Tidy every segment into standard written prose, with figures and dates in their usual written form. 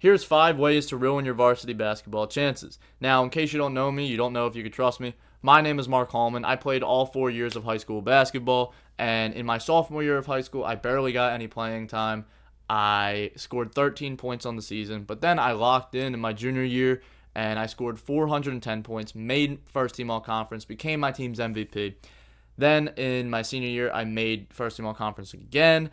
Here's 5 ways to ruin your varsity basketball chances. Now, in case you don't know me, you don't know if you could trust me, my name is Mark Hallman. I played all 4 years of high school basketball, and in my sophomore year of high school, I barely got any playing time. I scored 13 points on the season, but then I locked in my junior year, and I scored 410 points, made first team all conference, became my team's MVP. Then in my senior year, I made first team all conference again.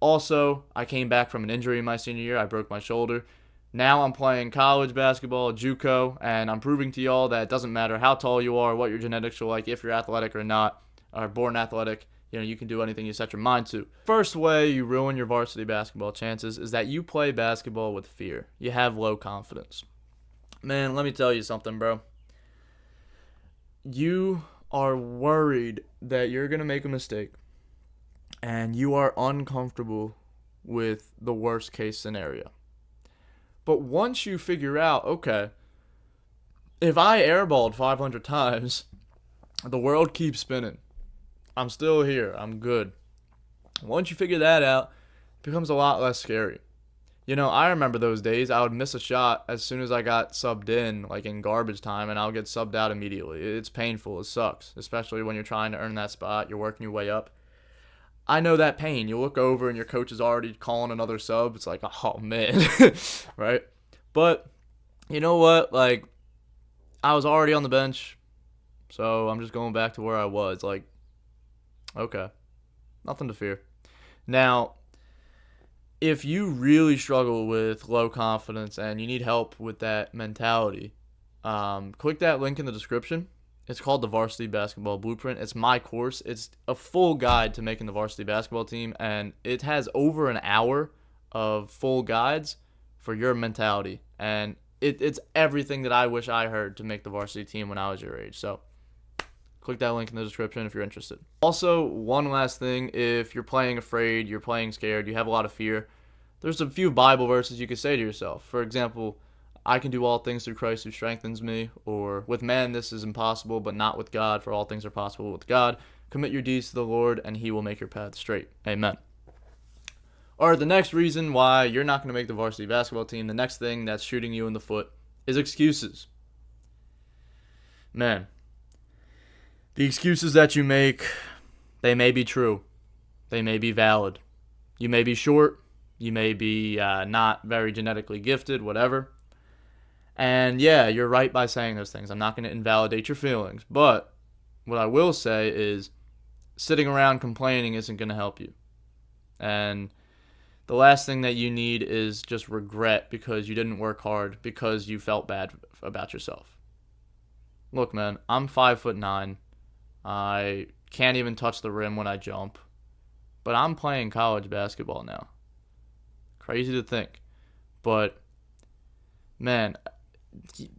Also, I came back from an injury in my senior year. I broke my shoulder. Now I'm playing college basketball, JUCO, and I'm proving to y'all that it doesn't matter how tall you are, what your genetics are like, if you're athletic or not, or born athletic, you can do anything you set your mind to. First way you ruin your varsity basketball chances is that you play basketball with fear. You have low confidence. Man, let me tell you something, bro. You are worried that you're going to make a mistake, and you are uncomfortable with the worst case scenario. But once you figure out, okay, if I airballed 500 times, the world keeps spinning. I'm still here. I'm good. Once you figure that out, it becomes a lot less scary. I remember those days. I would miss a shot as soon as I got subbed in, like in garbage time, and I'll get subbed out immediately. It's painful. It sucks, especially when you're trying to earn that spot. You're working your way up. I know that pain. You look over and your coach is already calling another sub. It's like, oh, man, right? But you know what? Like, I was already on the bench, so I'm just going back to where I was. Like, okay, nothing to fear. Now, if you really struggle with low confidence and you need help with that mentality, click that link in the description. It's called the Varsity Basketball Blueprint. It's my course. It's a full guide to making the varsity basketball team, and it has over an hour of full guides for your mentality. And it's everything that I wish I heard to make the varsity team when I was your age. So click that link in the description if you're interested. Also, one last thing, if you're playing afraid, you're playing scared, you have a lot of fear, there's a few Bible verses you could say to yourself. For example, I can do all things through Christ who strengthens me, or with man this is impossible, but not with God, for all things are possible with God. Commit your deeds to the Lord, and he will make your path straight. Amen. Or the next reason why you're not going to make the varsity basketball team, the next thing that's shooting you in the foot, is excuses. Man, the excuses that you make, they may be true. They may be valid. You may be short. You may be not very genetically gifted, whatever. And yeah, you're right by saying those things. I'm not going to invalidate your feelings. But what I will say is sitting around complaining isn't going to help you. And the last thing that you need is just regret because you didn't work hard, because you felt bad about yourself. Look, man, I'm 5'9". I can't even touch the rim when I jump. But I'm playing college basketball now. Crazy to think. But, man,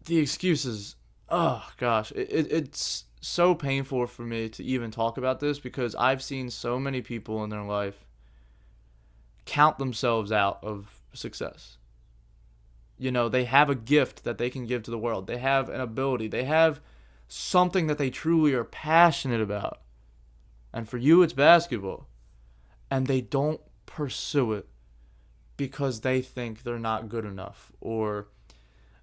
the excuses, oh gosh, it's so painful for me to even talk about this because I've seen so many people in their life count themselves out of success. They have a gift that they can give to the world. They have an ability. They have something that they truly are passionate about. And for you, it's basketball. And they don't pursue it because they think they're not good enough or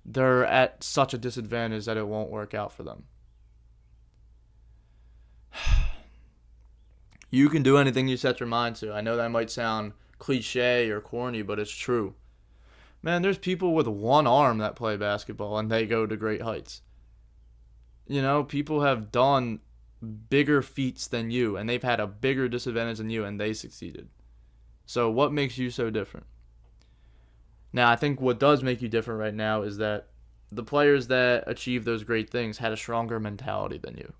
they're at such a disadvantage that it won't work out for them. You can do anything you set your mind to. I know that might sound cliche or corny, but it's true. Man, there's people with one arm that play basketball and they go to great heights. People have done bigger feats than you and they've had a bigger disadvantage than you and they succeeded. So what makes you so different? Now, I think what does make you different right now is that the players that achieved those great things had a stronger mentality than you.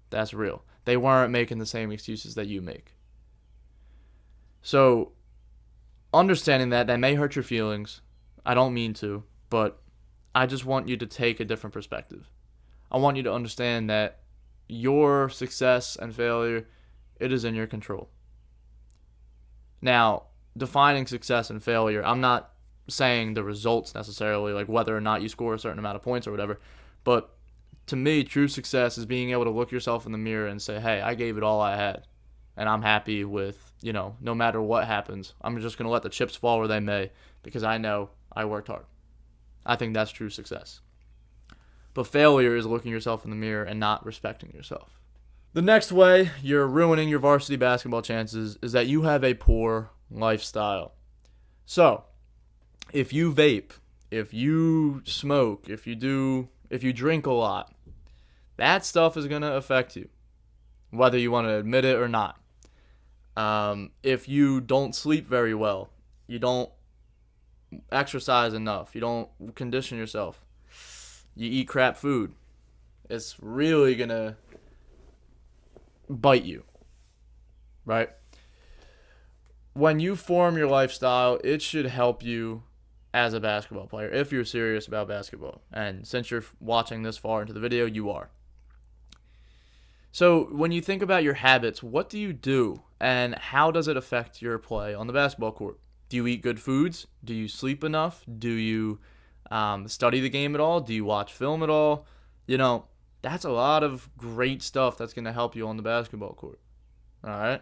That's real. They weren't making the same excuses that you make. So, understanding that may hurt your feelings. I don't mean to, but I just want you to take a different perspective. I want you to understand that your success and failure, it is in your control. Now, defining success and failure, I'm not saying the results necessarily, like whether or not you score a certain amount of points or whatever, but to me, true success is being able to look yourself in the mirror and say, hey, I gave it all I had, and I'm happy with no matter what happens, I'm just going to let the chips fall where they may because I know I worked hard. I think that's true success. But failure is looking yourself in the mirror and not respecting yourself. The next way you're ruining your varsity basketball chances is that you have a poor lifestyle. So, if you vape, if you smoke, if you drink a lot, that stuff is going to affect you, whether you want to admit it or not. If you don't sleep very well, you don't exercise enough, you don't condition yourself, you eat crap food, it's really going to bite you, right? When you form your lifestyle, it should help you as a basketball player if you're serious about basketball. And since you're watching this far into the video, you are. So when you think about your habits, what do you do and how does it affect your play on the basketball court? Do you eat good foods? Do you sleep enough? Do you study the game at all? Do you watch film at all? That's a lot of great stuff that's going to help you on the basketball court. All right?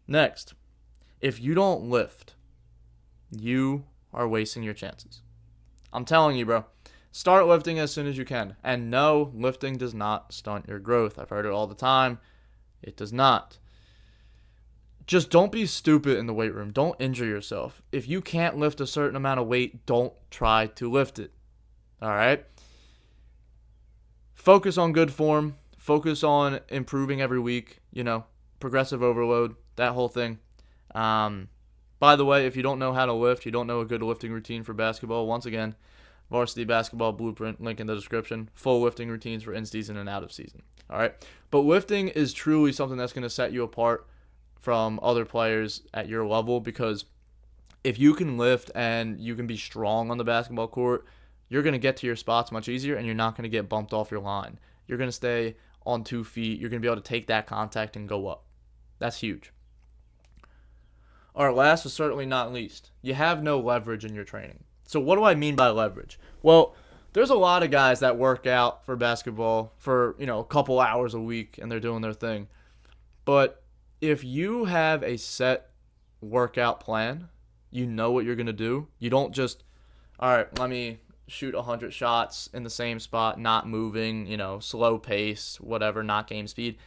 Next, if you don't lift, you are wasting your chances. I'm telling you, bro. Start lifting as soon as you can. And no, lifting does not stunt your growth. I've heard it all the time. It does not. Just don't be stupid in the weight room. Don't injure yourself. If you can't lift a certain amount of weight, don't try to lift it. All right? Focus on good form. Focus on improving every week. Progressive overload, that whole thing. By the way, if you don't know how to lift, you don't know a good lifting routine for basketball, once again, Varsity Basketball Blueprint, link in the description. Full lifting routines for in-season and out-of-season. All right? But lifting is truly something that's going to set you apart from other players at your level because if you can lift and you can be strong on the basketball court, you're going to get to your spots much easier and you're not going to get bumped off your line. You're going to stay on 2 feet. You're going to be able to take that contact and go up. That's huge. All right, last but certainly not least, you have no leverage in your training. So what do I mean by leverage? Well, there's a lot of guys that work out for basketball for, a couple hours a week and they're doing their thing. But if you have a set workout plan, you know what you're going to do. You don't just, all right, let me shoot 100 shots in the same spot, not moving, slow pace, whatever, not game speed.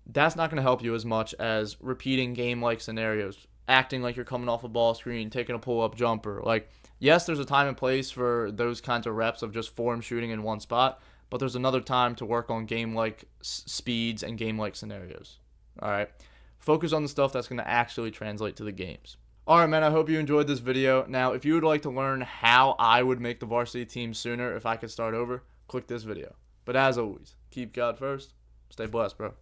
That's not going to help you as much as repeating game-like scenarios, acting like you're coming off a ball screen, taking a pull-up jumper. Yes, there's a time and place for those kinds of reps of just form shooting in one spot, but there's another time to work on game-like speeds and game-like scenarios. All right? Focus on the stuff that's going to actually translate to the games. All right, man, I hope you enjoyed this video. Now, if you would like to learn how I would make the varsity team sooner if I could start over, click this video. But as always, keep God first. Stay blessed, bro.